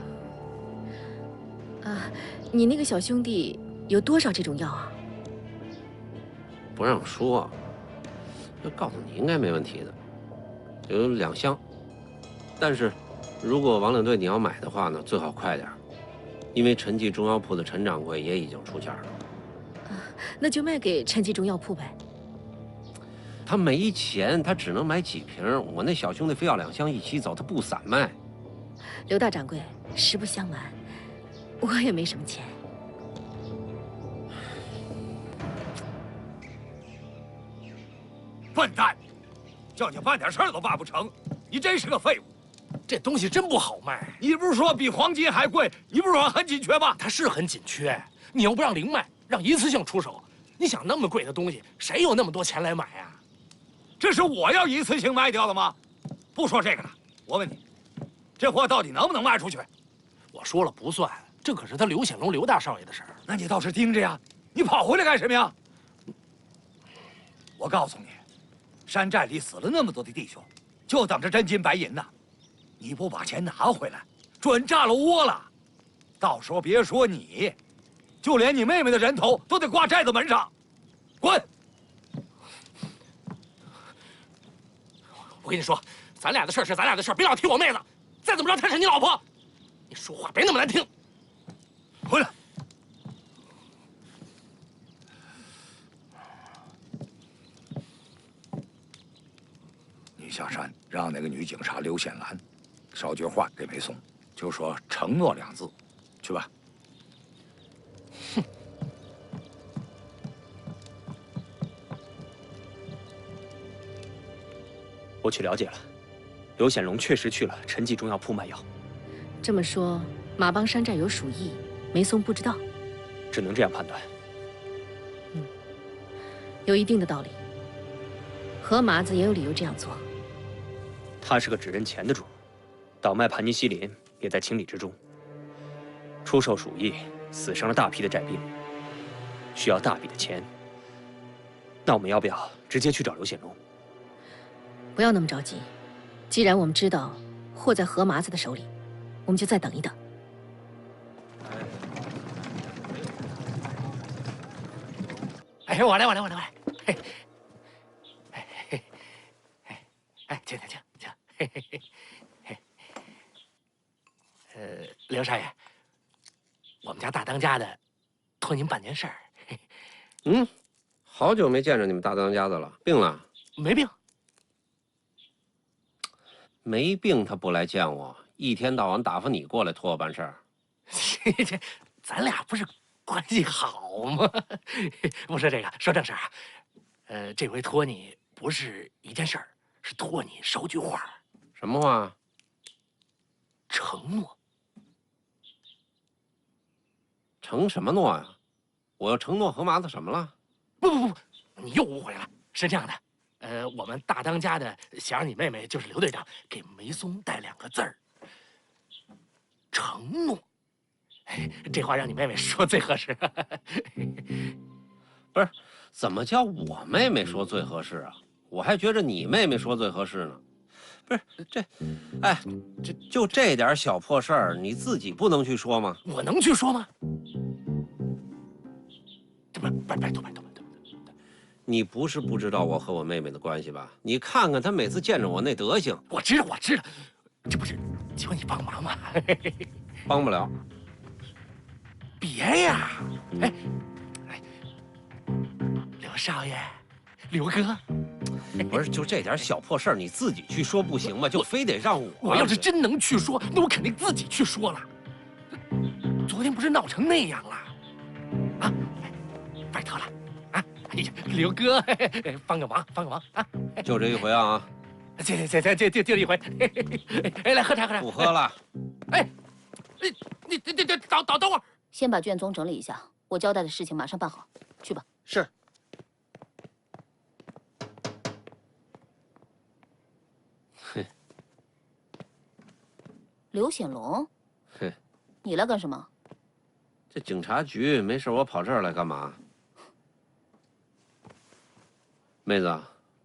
J: 你那个小兄弟有多少这种药啊？
R: 不让说，就告诉你应该没问题的，有2箱。但是，如果王领队你要买的话呢，最好快点，因为陈记中药铺的陈掌柜也已经出价了。
J: 那就卖给陈记中药铺呗。
R: 他没钱，他只能买几瓶。我那小兄弟非要2箱一起走，他不散卖。
J: 刘大掌柜，实不相瞒，我也没什么钱。
H: 笨蛋，叫你办点事儿都办不成，你真是个废物。
I: 这东西真不好卖。
H: 你不是说比黄金还贵？你不是说很紧缺吗？
I: 它是很紧缺，你又不让零卖，让一次性出手，你想那么贵的东西，谁有那么多钱来买啊？
H: 这是我要一次性卖掉的吗？不说这个了，我问你，这货到底能不能卖出去？
I: 我说了不算，这可是他刘显龙刘大少爷的事儿。
H: 那你倒是盯着呀！你跑回来干什么呀？我告诉你，山寨里死了那么多的弟兄，就等着真金白银呢。你不把钱拿回来，准炸了窝了。到时候别说你，就连你妹妹的人头都得挂寨子门上。滚！
I: 我跟你说，咱俩的事儿是咱俩的事儿，别老提我妹子。再怎么着，她是你老婆。你说话别那么难听。
H: 回来。你下山让那个女警察刘显兰捎句话给梅松，就说承诺2字，去吧。
F: 我去了解了，刘显龙确实去了陈记中药铺卖药。
J: 这么说，马帮山寨有鼠疫，梅松不知道，
F: 只能这样判断。
J: 有一定的道理。何麻子也有理由这样做。
F: 他是个只认钱的主，倒卖盘尼西林也在情理之中。出售鼠疫，死伤了大批的寨兵，需要大笔的钱。那我们要不要直接去找刘显龙？
J: 不要那么着急，既然我们知道货在何麻子的手里，我们就再等一等。
I: 哎，我来。嘿，请。刘少爷，我们家大当家的托您办件事儿。
R: 好久没见着你们大当家的了，病了？
I: 没病。
R: 没病他不来见我，一天到晚打发你过来托我办事儿。
I: 咱俩不是关系好嘛。不说这个，说正事儿。这回托你不是一件事儿，是托你捎句话。
R: 什么话？
I: 承诺。
R: 承什么诺呀？我要承诺何麻子什么了？
I: 不，你又误会了。是这样的，我们大当家的想让你妹妹就是刘队长给梅松带2个字儿：承诺。这话让你妹妹说最合适。
R: 不是，怎么叫我妹妹说最合适啊？我还觉着你妹妹说最合适呢。不是这，哎，就这点小破事儿，你自己不能去说吗？
I: 我能去说吗？拜托。
R: 你不是不知道我和我妹妹的关系吧？你看看她每次见着我那德行。
I: 我知道，这不是求你帮忙吗？
R: 帮不了。
I: 别呀！哎，刘少爷，刘哥，
R: 不是就这点小破事儿，你自己去说不行吗？就非得让我？
I: 我要是真能去说，那我肯定自己去说了。昨天不是闹成那样了？啊，拜托了啊！哎呀，刘哥，帮个忙啊！
R: 就这一回啊！
I: 就这一回。哎，来喝茶。
R: 不喝了。
I: 哎，你等会儿。
S: 先把卷宗整理一下，我交代的事情马上办好，去吧。
N: 是。
R: 嘿。
S: 刘显龙。
R: 嘿。
S: 你来干什么？
R: 这警察局没事，我跑这儿来干嘛？妹子，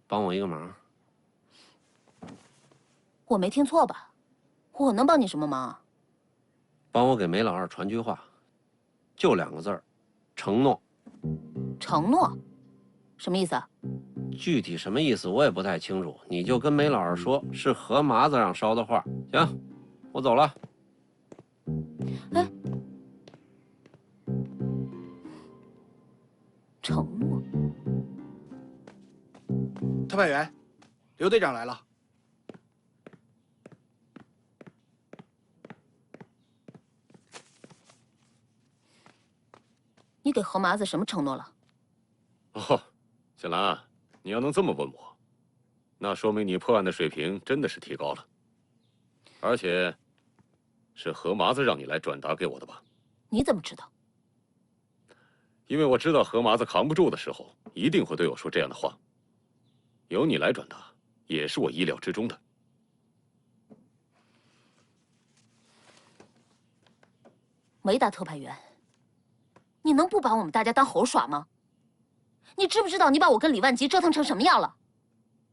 R: 帮我一个忙。
S: 我没听错吧？我能帮你什么忙啊？
R: 帮我给梅老二传句话，就2个字儿，承诺。
S: 承诺？什么意思啊？
R: 具体什么意思我也不太清楚，你就跟梅老二说，是何麻子让捎的话。行，我走了。
S: 哎，承诺。
N: 特派员，刘队长来了。
S: 你给何麻子什么承诺了？
C: 哦，小兰，你要能这么问我，那说明你破案的水平真的是提高了。而且，是何麻子让你来转达给我的吧？
S: 你怎么知道？
C: 因为我知道何麻子扛不住的时候，一定会对我说这样的话。由你来转达，也是我意料之中的。
S: 梅大特派员，你能不把我们大家当猴耍吗？你知不知道你把我跟李万吉折腾成什么样了？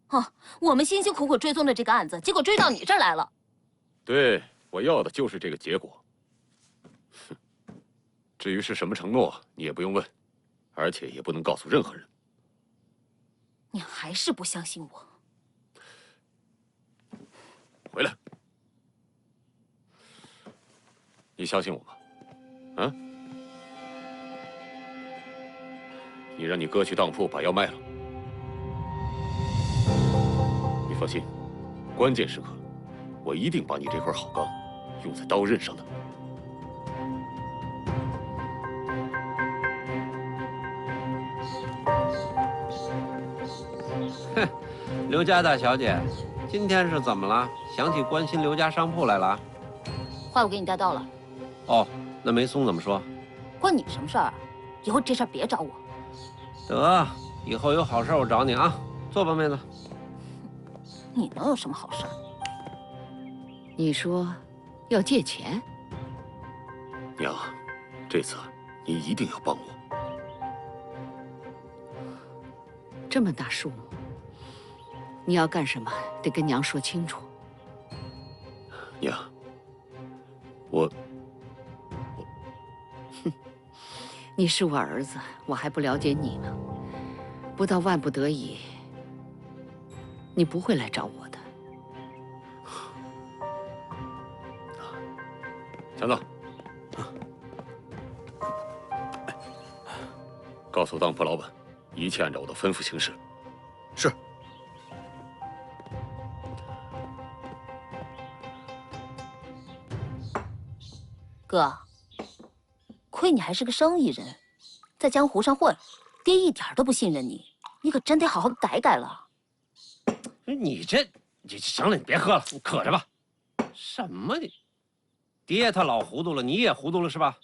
S: 啊，我们辛辛苦苦追踪的这个案子，结果追到你这儿来了。
C: 对，我要的就是这个结果。哼，至于是什么承诺，你也不用问，而且也不能告诉任何人。
S: 你还是不相信我？
C: 回来，你相信我吗？啊？你让你哥去当铺把药卖了。你放心，关键时刻，我一定把你这块好钢用在刀刃上的。
R: 哼，刘家大小姐，今天是怎么了？想起关心刘家商铺来了？
S: 话我给你带到了。
R: 哦，那梅松怎么说？
S: 关你什么事儿啊？以后这事儿别找我。
R: 得，以后有好事我找你啊。坐吧，妹子。
S: 你能有什么好事儿？
J: 你说要借钱？
C: 娘，这次你一定要帮我。
J: 这么大数目，你要干什么？得跟娘说清楚。
C: 娘，我，
J: 哼，你是我儿子，我还不了解你呢。不到万不得已，你不会来找我的。
C: 强子，告诉当铺老板，一切按照我的吩咐行事。
A: 是。
S: 哥，亏你还是个生意人，在江湖上混，爹一点都不信任你，你可真得好好改改了。
R: 你行了，你别喝了，你渴着吧。什么你？爹他老糊涂了，你也糊涂了是吧？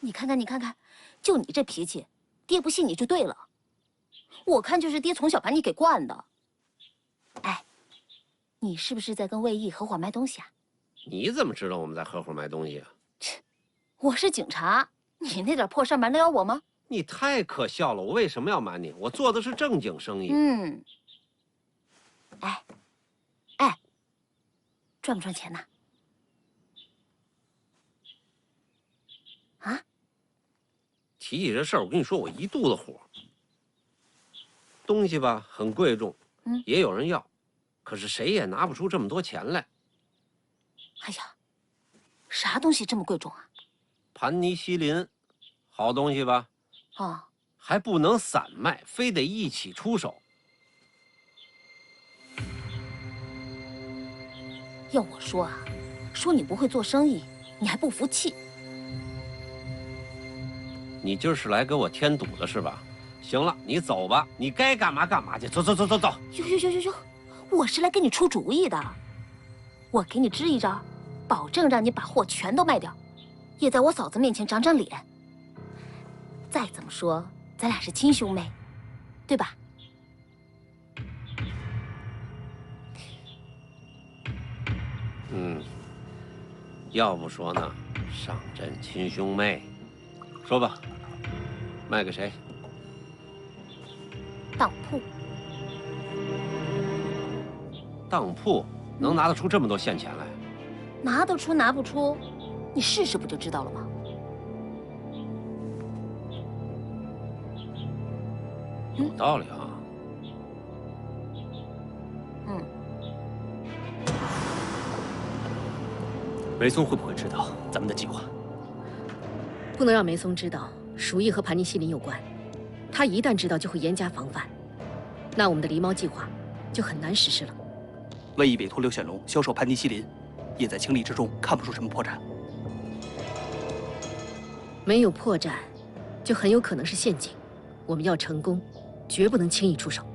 S: 你看看，你看看，就你这脾气，爹不信你就对了。我看就是爹从小把你给惯的。哎，你是不是在跟魏毅合伙卖东西啊？
R: 你怎么知道我们在合伙卖东西啊？
S: 我是警察，你那点破事瞒得了我吗？
R: 你太可笑了！我为什么要瞒你？我做的是正经生意。
S: 嗯。哎，赚不赚钱呢？啊？
R: 提起这事儿，我跟你说，我一肚子火。东西吧很贵重，也有人要，可是谁也拿不出这么多钱来。
S: 哎呀，啥东西这么贵重啊？
R: 盘尼西林，好东西吧？
S: 啊，
R: 还不能散卖，非得一起出手。
S: 要我说啊，说你不会做生意，你还不服气。
R: 你今儿是来给我添堵的是吧？行了，你走吧，你该干嘛干嘛去。走。
S: 哟，我是来给你出主意的。我给你支一招，保证让你把货全都卖掉，也在我嫂子面前长长脸。再怎么说，咱俩是亲兄妹，对吧？
R: 要不说呢，上阵亲兄妹。说吧，卖给谁？
S: 当铺。
R: 当铺能拿得出这么多现钱来？
S: 拿得出拿不出，你试试不就知道了吗？
R: 有道理啊。
B: 梅松会不会知道咱们的计划？
J: 不能让梅松知道鼠疫和盘尼西林有关，他一旦知道就会严加防范，那我们的狸猫计划就很难实施了。
F: 魏毅委托刘显龙销售盘尼西林，也在情理之中，看不出什么破绽。
J: 没有破绽，就很有可能是陷阱。我们要成功，绝不能轻易出手。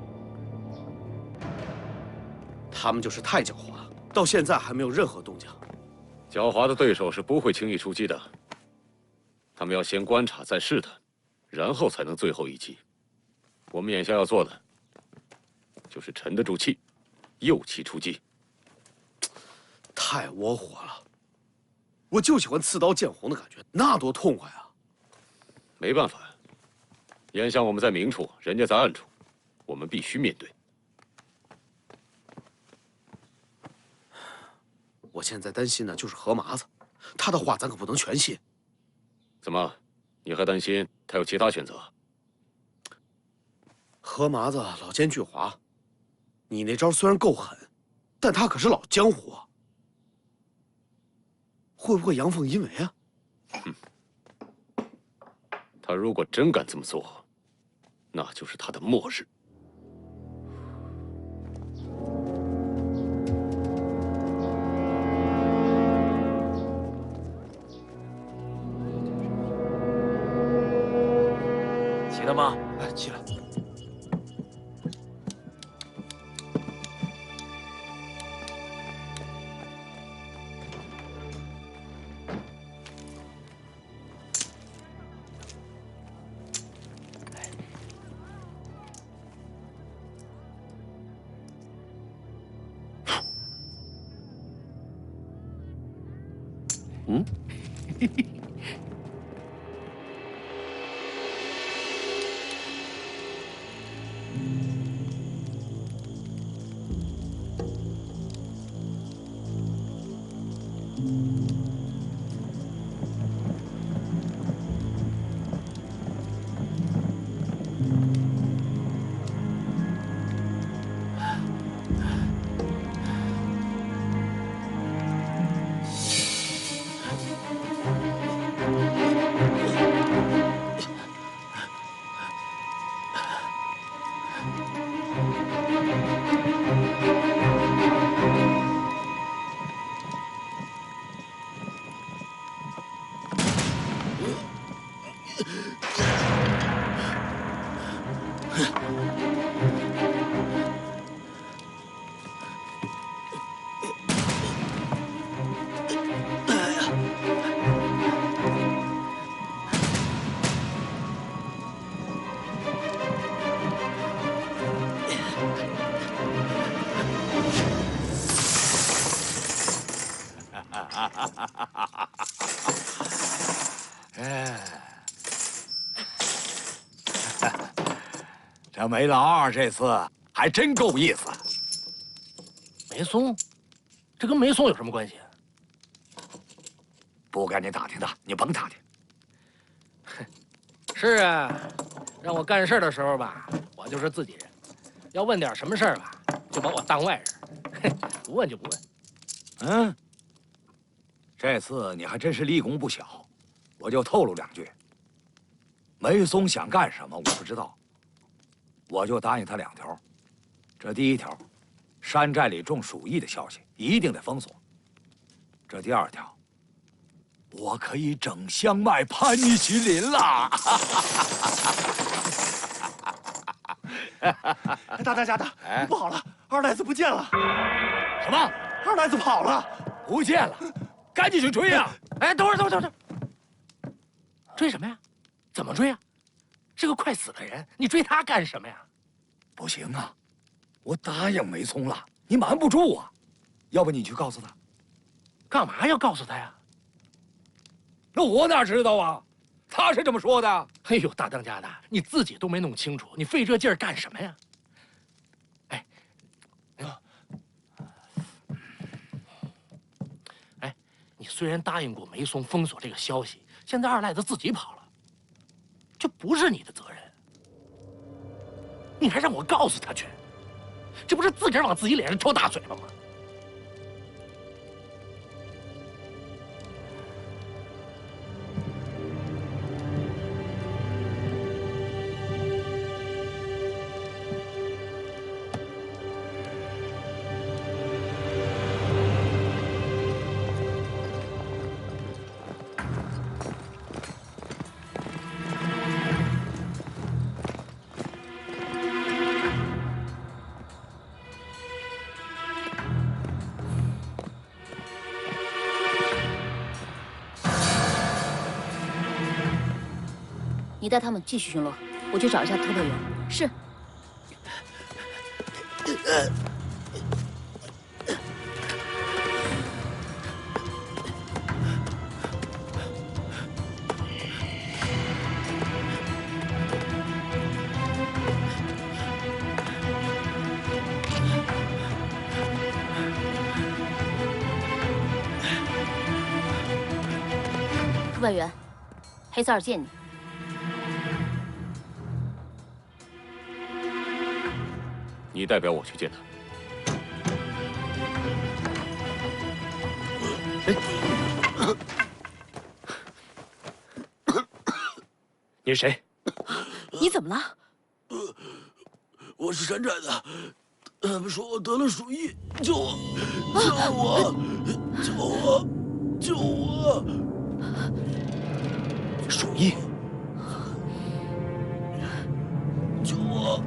A: 他们就是太狡猾，到现在还没有任何动静。
C: 狡猾的对手是不会轻易出击的，他们要先观察再试探，然后才能最后一击。我们眼下要做的，就是沉得住气，诱其出击。
A: 太窝火了，我就喜欢刺刀见红的感觉，那多痛快啊！
C: 没办法，眼下我们在明处，人家在暗处，我们必须面对。
A: 我现在担心的就是何麻子，他的话咱可不能全信。
C: 怎么，你还担心他有其他选择？
A: 何麻子老奸巨猾，你那招虽然够狠，但他可是老江湖啊。会不会阳奉阴违啊？
C: 哼，他如果真敢这么做，那就是他的末日。
F: 起了吗？哎，起来。
R: 嗯。
H: 这梅老二这次还真够意思。
I: 梅松，这跟梅松有什么关系？
H: 不该你打听的，你甭打听。
I: 是啊，让我干事的时候吧，我就是自己人；要问点什么事儿吧，就把我当外人，不问就不问。
H: 嗯，这次你还真是立功不小，我就透露两句。梅松想干什么我不知道，我就答应他2条。这第1条，山寨里种鼠疫的消息一定得封锁。这第2条，我可以整箱卖潘尼西林了。
B: 大家的，不好了，二赖子不见了！
H: 什么？
B: 二赖子跑了？
H: 不见了？赶紧去追呀！
I: 哎，等会儿，追什么呀？怎么追啊？是个快死的人，你追他干什么呀？
H: 不行啊，我答应梅松了，你瞒不住啊。要不你去告诉他？
I: 干嘛要告诉他呀？
H: 那我哪知道啊？他是这么说的。
I: 哎呦，大当家的，你自己都没弄清楚，你费这劲儿干什么呀？你虽然答应过梅松封锁这个消息，现在二赖子自己跑了，这不是你的责任，你还让我告诉他去，这不是自个儿往自己脸上抽大嘴巴吗？
S: 你带他们继续巡逻，我去找一下特派员。是。特派员，黑塞尔见你。
C: 你代表我去见他。
B: 你是谁？
J: 你怎么了？
K: 我是山寨的，他们说我得了鼠疫，救我！救我！救我！救我！
B: 鼠疫？
K: 救我！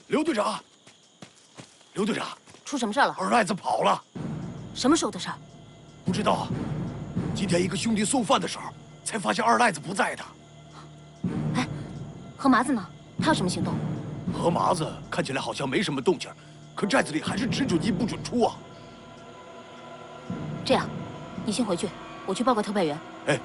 H: 刘队长，刘队长，
S: 出什么事了？
H: 二赖子跑了。
S: 什么时候的事儿？
H: 不知道啊。今天一个兄弟送饭的时候，才发现二赖子不在的。
S: 哎，何麻子呢？他有什么行动？
H: 何麻子看起来好像没什么动静，可寨子里还是只准进不准出啊。
S: 这样，你先回去，我去报告特派员。
H: 哎。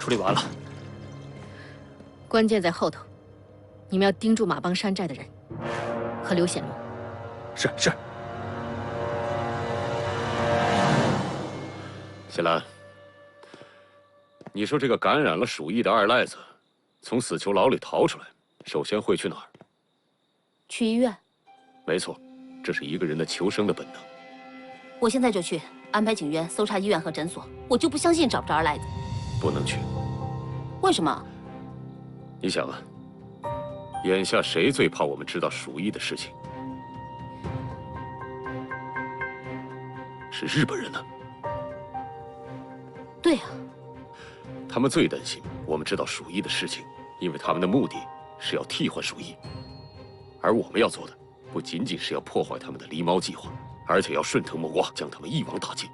F: 处理完了，
J: 关键在后头，你们要盯住马帮山寨的人和刘显龙。
F: 是。
C: 谢兰，你说这个感染了鼠疫的二赖子，从死囚牢里逃出来，首先会去哪儿？
S: 去医院。
C: 没错，这是一个人的求生的本能。
S: 我现在就去安排警员搜查医院和诊所。我就不相信找不着二赖子。
C: 不能去。
S: 为什么？
C: 你想啊，眼下谁最怕我们知道鼠疫的事情？是日本人呢。
S: 对啊，
C: 他们最担心我们知道鼠疫的事情，因为他们的目的是要替换鼠疫，而我们要做的不仅仅是要破坏他们的狸猫计划，而且要顺藤摸瓜，将他们一网打尽。